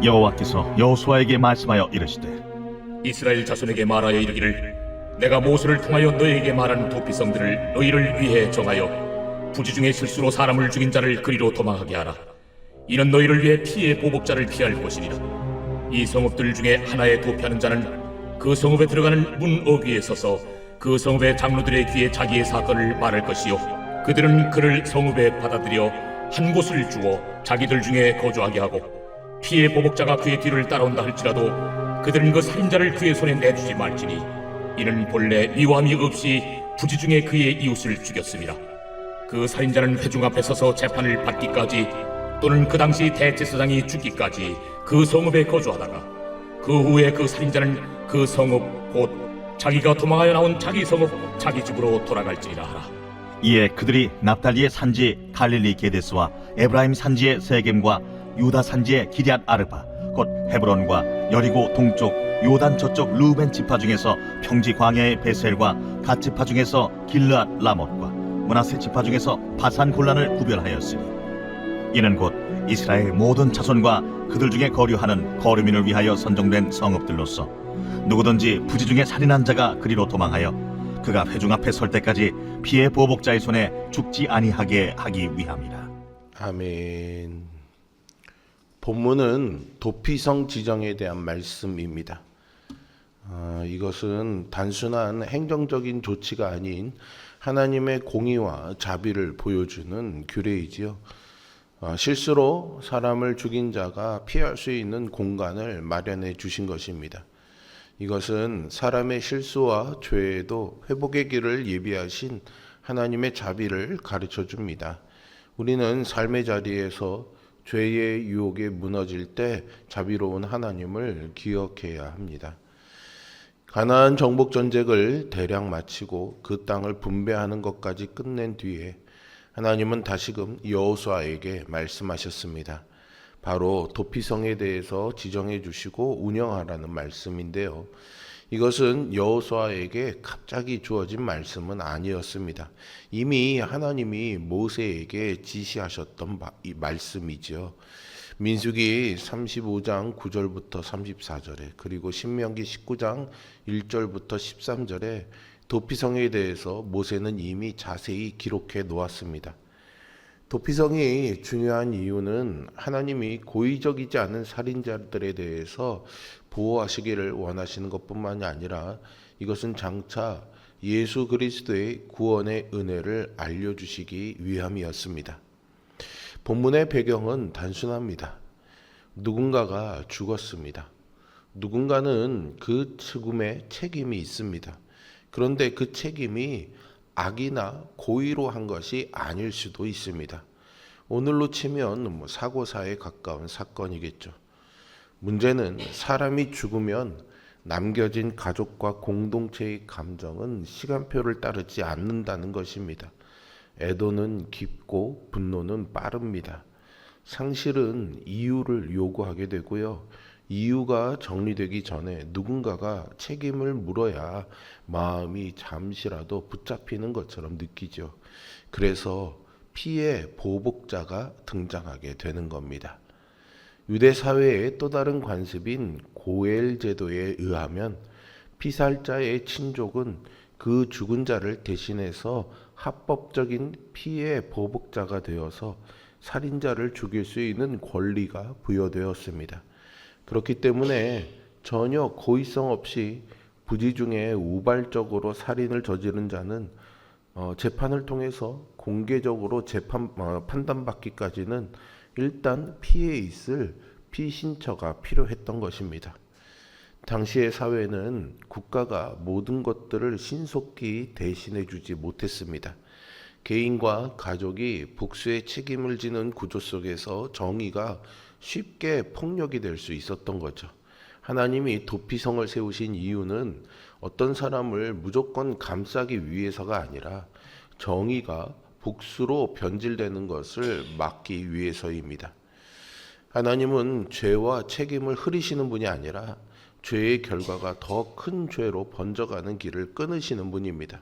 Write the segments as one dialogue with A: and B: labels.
A: 여호와께서 여호수아에게 말씀하여 이르시되
B: 이스라엘 자손에게 말하여 이르기를 내가 모세를 통하여 너희에게 말한 도피성들을 너희를 위해 정하여 부지 중에 실수로 사람을 죽인 자를 그리로 도망하게 하라. 이는 너희를 위해 피의 보복자를 피할 것이니라. 이 성읍들 중에 하나에 도피하는 자는 그 성읍에 들어가는 문 어귀에 서서 그 성읍의 장로들의 귀에 자기의 사건을 말할 것이요 그들은 그를 성읍에 받아들여 한 곳을 주어 자기들 중에 거주하게 하고 피의 보복자가 그의 뒤를 따라온다 할지라도 그들은 그 살인자를 그의 손에 내주지 말지니 이는 본래 미워함이 없이 부지 중에 그의 이웃을 죽였습니다. 그 살인자는 회중 앞에 서서 재판을 받기까지 또는 그 당시 대제사장이 죽기까지 그 성읍에 거주하다가 그 후에 그 살인자는 그 성읍 곧 자기가 도망하여 나온 자기 성읍 자기 집으로 돌아갈지니라 하라.
A: 이에 그들이 납달리의 산지 갈릴리 게데스와 에브라임 산지의 세겜과 유다 산지의 기럇 아르바 곧 헤브론과 여리고 동쪽 요단 저쪽 루벤 지파 중에서 평지 광야의 베셀과 갓 지파 중에서 길르앗 라못과 므낫세 지파 중에서 바산 골란을 구별하였으니 이는 곧 이스라엘 모든 자손과 그들 중에 거류하는 거류민을 위하여 선정된 성읍들로서 누구든지 부지 중에 살인한 자가 그리로 도망하여 그가 회중 앞에 설 때까지 피의 보복자의 손에 죽지 아니하게 하기 위함이라.
C: 아멘. 본문은 도피성 지정에 대한 말씀입니다. 이것은 단순한 행정적인 조치가 아닌 하나님의 공의와 자비를 보여주는 규례이지요. 실수로 사람을 죽인 자가 피할 수 있는 공간을 마련해 주신 것입니다. 이것은 사람의 실수와 죄에도 회복의 길을 예비하신 하나님의 자비를 가르쳐 줍니다. 우리는 삶의 자리에서 죄의 유혹에 무너질 때 자비로운 하나님을 기억해야 합니다. 가나안 정복 전쟁을 대략 마치고 그 땅을 분배하는 것까지 끝낸 뒤에 하나님은 다시금 여호수아에게 말씀하셨습니다. 바로 도피성에 대해서 지정해 주시고 운영하라는 말씀인데요. 이것은 여호수아에게 갑자기 주어진 말씀은 아니었습니다. 이미 하나님이 모세에게 지시하셨던 말씀이죠. 민수기 35장 9절부터 34절에 그리고 신명기 19장 1절부터 13절에 도피성에 대해서 모세는 이미 자세히 기록해 놓았습니다. 도피성이 중요한 이유는 하나님이 고의적이지 않은 살인자들에 대해서 보호하시기를 원하시는 것뿐만이 아니라 이것은 장차 예수 그리스도의 구원의 은혜를 알려주시기 위함이었습니다. 본문의 배경은 단순합니다. 누군가가 죽었습니다. 누군가는 그 죽음에 책임이 있습니다. 그런데 그 책임이 악이나 고의로 한 것이 아닐 수도 있습니다. 오늘로 치면 사고사에 가까운 사건이겠죠. 문제는 사람이 죽으면 남겨진 가족과 공동체의 감정은 시간표를 따르지 않는다는 것입니다. 애도는 깊고 분노는 빠릅니다. 상실은 이유를 요구하게 되고요. 이유가 정리되기 전에 누군가가 책임을 물어야 마음이 잠시라도 붙잡히는 것처럼 느끼죠. 그래서 피의 보복자가 등장하게 되는 겁니다. 유대 사회의 또 다른 관습인 고엘 제도에 의하면 피살자의 친족은 그 죽은 자를 대신해서 합법적인 피의 보복자가 되어서 살인자를 죽일 수 있는 권리가 부여되었습니다. 그렇기 때문에 전혀 고의성 없이 부지 중에 우발적으로 살인을 저지른 자는 재판을 통해서 공개적으로 판단받기까지는 일단 피해 있을 피신처가 필요했던 것입니다. 당시의 사회는 국가가 모든 것들을 신속히 대신해 주지 못했습니다. 개인과 가족이 복수의 책임을 지는 구조 속에서 정의가 쉽게 폭력이 될 수 있었던 거죠. 하나님이 도피성을 세우신 이유는 어떤 사람을 무조건 감싸기 위해서가 아니라 정의가 복수로 변질되는 것을 막기 위해서입니다. 하나님은 죄와 책임을 흐리시는 분이 아니라 죄의 결과가 더 큰 죄로 번져가는 길을 끊으시는 분입니다.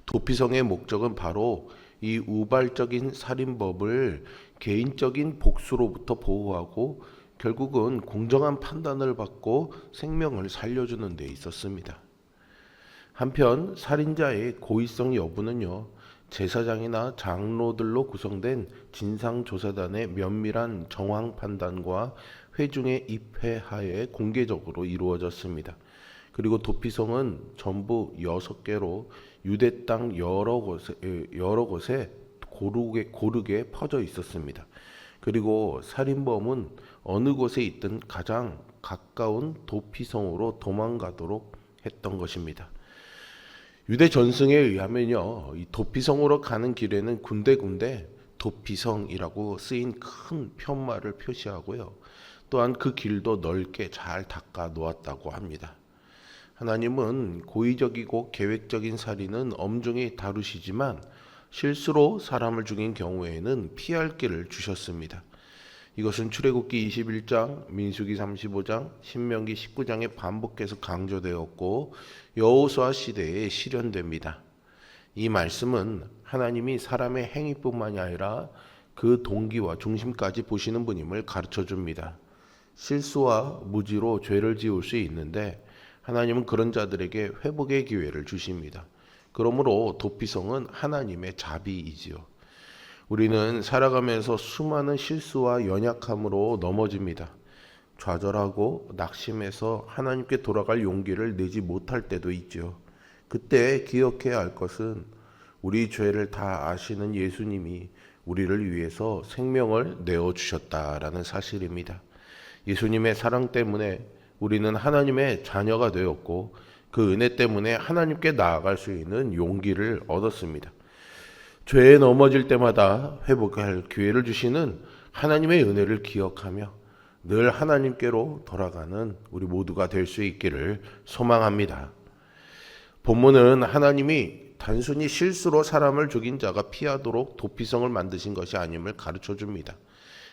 C: 도피성의 목적은 바로 이 우발적인 살인법을 개인적인 복수로부터 보호하고 결국은 공정한 판단을 받고 생명을 살려주는 데 있었습니다. 한편 살인자의 고의성 여부는요, 제사장이나 장로들로 구성된 진상조사단의 면밀한 정황 판단과 회중의 입회하에 공개적으로 이루어졌습니다. 그리고 도피성은 전부 6개로 유대 땅 여러 곳에 고르게 퍼져 있었습니다. 그리고 살인범은 어느 곳에 있든 가장 가까운 도피성으로 도망가도록 했던 것입니다. 유대 전승에 의하면요, 이 도피성으로 가는 길에는 군데군데 도피성이라고 쓰인 큰 편말을 표시하고요, 또한 그 길도 넓게 잘 닦아 놓았다고 합니다. 하나님은 고의적이고 계획적인 살인은 엄중히 다루시지만 실수로 사람을 죽인 경우에는 피할 길을 주셨습니다. 이것은 출애굽기 21장, 민수기 35장, 신명기 19장에 반복해서 강조되었고 여호수아 시대에 실현됩니다. 이 말씀은 하나님이 사람의 행위뿐만이 아니라 그 동기와 중심까지 보시는 분임을 가르쳐 줍니다. 실수와 무지로 죄를 지을 수 있는데 하나님은 그런 자들에게 회복의 기회를 주십니다. 그러므로 도피성은 하나님의 자비이지요. 우리는 살아가면서 수많은 실수와 연약함으로 넘어집니다. 좌절하고 낙심해서 하나님께 돌아갈 용기를 내지 못할 때도 있죠. 그때 기억해야 할 것은 우리 죄를 다 아시는 예수님이 우리를 위해서 생명을 내어주셨다라는 사실입니다. 예수님의 사랑 때문에 우리는 하나님의 자녀가 되었고 그 은혜 때문에 하나님께 나아갈 수 있는 용기를 얻었습니다. 죄에 넘어질 때마다 회복할 기회를 주시는 하나님의 은혜를 기억하며 늘 하나님께로 돌아가는 우리 모두가 될 수 있기를 소망합니다. 본문은 하나님이 단순히 실수로 사람을 죽인 자가 피하도록 도피성을 만드신 것이 아님을 가르쳐 줍니다.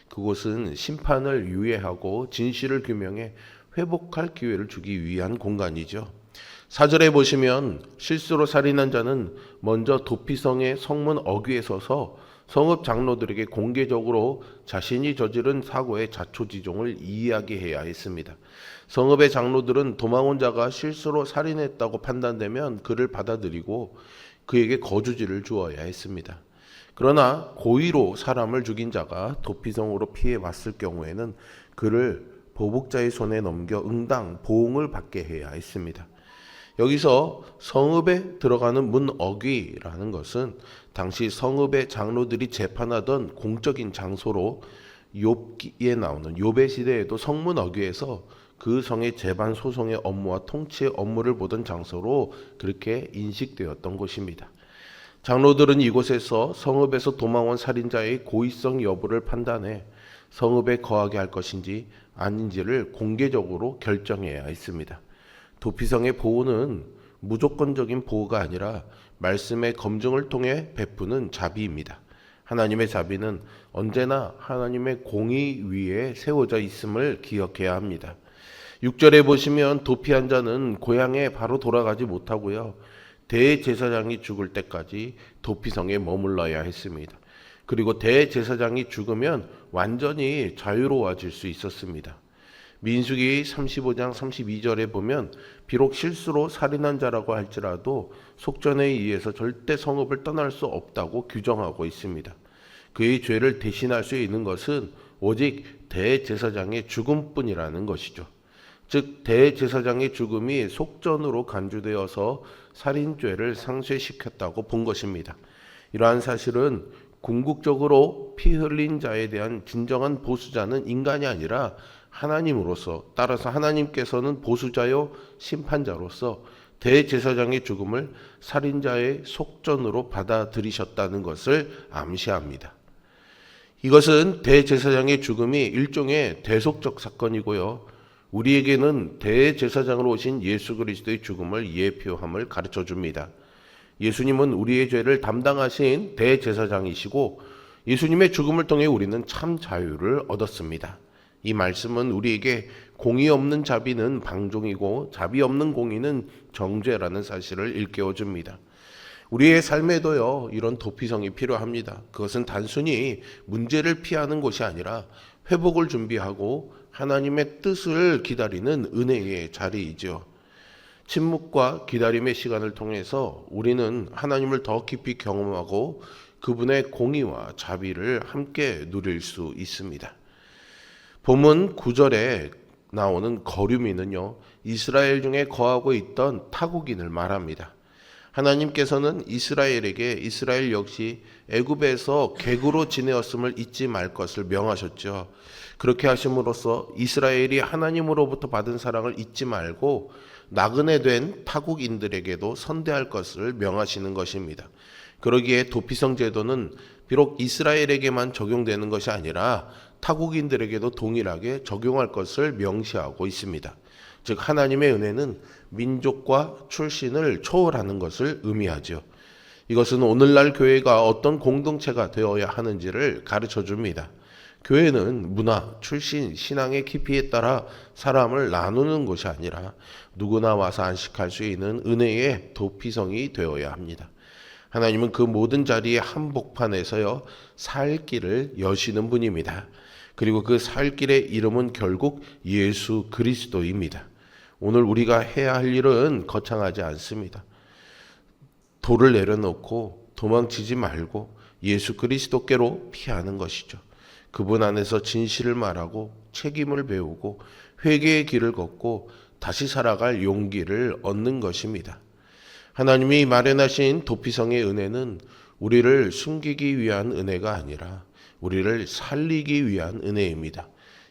C: 그곳은 심판을 유예하고 진실을 규명해 회복할 기회를 주기 위한 공간이죠. 4절에 보시면 실수로 살인한 자는 먼저 도피성의 성문 어귀에 서서 성읍 장로들에게 공개적으로 자신이 저지른 사고의 자초지종을 이야기해야 했습니다. 성읍의 장로들은 도망온 자가 실수로 살인했다고 판단되면 그를 받아들이고 그에게 거주지를 주어야 했습니다. 그러나 고의로 사람을 죽인 자가 도피성으로 피해 왔을 경우에는 그를 보복자의 손에 넘겨 응당 보응을 받게 해야 했습니다. 여기서 성읍에 들어가는 문 어귀라는 것은 당시 성읍의 장로들이 재판하던 공적인 장소로 욥기에 나오는 욥의 시대에도 성문 어귀에서 그 성의 재반 소송의 업무와 통치의 업무를 보던 장소로 그렇게 인식되었던 곳입니다. 장로들은 이곳에서 성읍에서 도망온 살인자의 고의성 여부를 판단해 성읍에 거하게 할 것인지 아닌지를 공개적으로 결정해야 했습니다. 도피성의 보호는 무조건적인 보호가 아니라 말씀의 검증을 통해 베푸는 자비입니다. 하나님의 자비는 언제나 하나님의 공의 위에 세워져 있음을 기억해야 합니다. 6절에 보시면 도피한 자는 고향에 바로 돌아가지 못하고요, 대제사장이 죽을 때까지 도피성에 머물러야 했습니다. 그리고 대제사장이 죽으면 완전히 자유로워질 수 있었습니다. 민수기 35장 32절에 보면 비록 실수로 살인한 자라고 할지라도 속전에 의해서 절대 성읍을 떠날 수 없다고 규정하고 있습니다. 그의 죄를 대신할 수 있는 것은 오직 대제사장의 죽음뿐이라는 것이죠. 즉 대제사장의 죽음이 속전으로 간주되어서 살인죄를 상쇄시켰다고 본 것입니다. 이러한 사실은 궁극적으로 피 흘린 자에 대한 진정한 보수자는 인간이 아니라 하나님으로서, 따라서 하나님께서는 보수자요 심판자로서 대제사장의 죽음을 살인자의 속전으로 받아들이셨다는 것을 암시합니다. 이것은 대제사장의 죽음이 일종의 대속적 사건이고요, 우리에게는 대제사장으로 오신 예수 그리스도의 죽음을 예표함을 가르쳐 줍니다. 예수님은 우리의 죄를 담당하신 대제사장이시고 예수님의 죽음을 통해 우리는 참 자유를 얻었습니다. 이 말씀은 우리에게 공의 없는 자비는 방종이고 자비 없는 공의는 정죄라는 사실을 일깨워 줍니다. 우리의 삶에도요, 이런 도피성이 필요합니다. 그것은 단순히 문제를 피하는 것이 아니라 회복을 준비하고 하나님의 뜻을 기다리는 은혜의 자리이죠. 침묵과 기다림의 시간을 통해서 우리는 하나님을 더 깊이 경험하고 그분의 공의와 자비를 함께 누릴 수 있습니다. 본문 9절에 나오는 거류민은요, 이스라엘 중에 거하고 있던 타국인을 말합니다. 하나님께서는 이스라엘에게 이스라엘 역시 애굽에서 객으로 지내었음을 잊지 말 것을 명하셨죠. 그렇게 하심으로써 이스라엘이 하나님으로부터 받은 사랑을 잊지 말고 나그네 된 타국인들에게도 선대할 것을 명하시는 것입니다. 그러기에 도피성 제도는 비록 이스라엘에게만 적용되는 것이 아니라 타국인들에게도 동일하게 적용할 것을 명시하고 있습니다. 즉 하나님의 은혜는 민족과 출신을 초월하는 것을 의미하죠. 이것은 오늘날 교회가 어떤 공동체가 되어야 하는지를 가르쳐 줍니다. 교회는 문화, 출신, 신앙의 깊이에 따라 사람을 나누는 것이 아니라 누구나 와서 안식할 수 있는 은혜의 도피성이 되어야 합니다. 하나님은 그 모든 자리의 한복판에서요, 살 길을 여시는 분입니다. 그리고 그 살 길의 이름은 결국 예수 그리스도입니다. 오늘 우리가 해야 할 일은 거창하지 않습니다. 돌을 내려놓고 도망치지 말고 예수 그리스도께로 피하는 것이죠. 그분 안에서 진실을 말하고 책임을 배우고 회개의 길을 걷고 다시 살아갈 용기를 얻는 것입니다. 하나님이 마련하신 도피성의 은혜는 우리를 숨기기 위한 은혜가 아니라 우리를 살리기 위한 은혜입니다.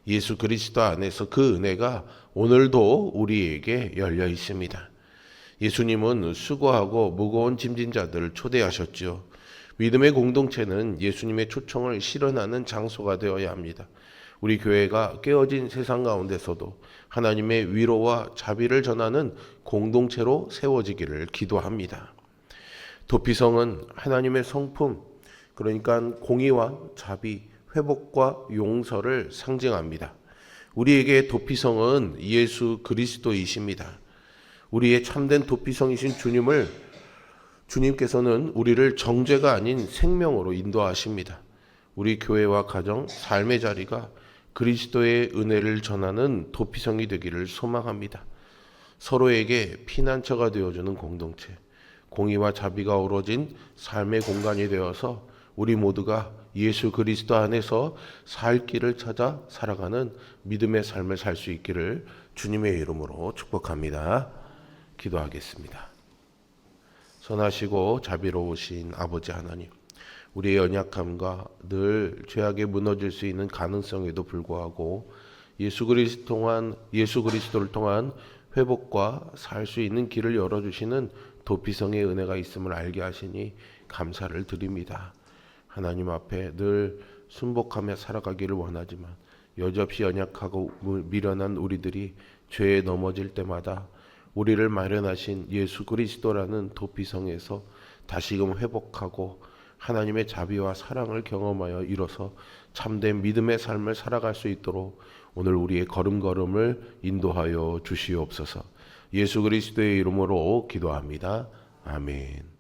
C: 예수 그리스도 안에서 그 은혜가 오늘도 우리에게 열려 있습니다. 예수님은 수고하고 무거운 짐진 자들을 초대하셨죠. 믿음의 공동체는 예수님의 초청을 실현하는 장소가 되어야 합니다. 우리 교회가 깨어진 세상 가운데서도 하나님의 위로와 자비를 전하는 공동체로 세워지기를 기도합니다. 도피성은 하나님의 성품, 그러니까 공의와 자비, 회복과 용서를 상징합니다. 우리에게 도피성은 예수 그리스도이십니다. 우리의 참된 도피성이신 주님께서는 우리를 정죄가 아닌 생명으로 인도하십니다. 우리 교회와 가정, 삶의 자리가 그리스도의 은혜를 전하는 도피성이 되기를 소망합니다. 서로에게 피난처가 되어주는 공동체, 공의와 자비가 어우러진 삶의 공간이 되어서 우리 모두가 예수 그리스도 안에서 살 길을 찾아 살아가는 믿음의 삶을 살 수 있기를 주님의 이름으로 축복합니다. 기도하겠습니다. 선하시고 자비로우신 아버지 하나님, 우리의 연약함과 늘 죄악에 무너질 수 있는 가능성에도 불구하고 예수 그리스도를 통한 회복과 살 수 있는 길을 열어주시는 도피성의 은혜가 있음을 알게 하시니 감사를 드립니다. 하나님 앞에 늘 순복하며 살아가기를 원하지만 여지없이 연약하고 미련한 우리들이 죄에 넘어질 때마다 우리를 마련하신 예수 그리스도라는 도피성에서 다시금 회복하고 하나님의 자비와 사랑을 경험하여 이뤄서 참된 믿음의 삶을 살아갈 수 있도록 오늘 우리의 걸음걸음을 인도하여 주시옵소서. 예수 그리스도의 이름으로 기도합니다. 아멘.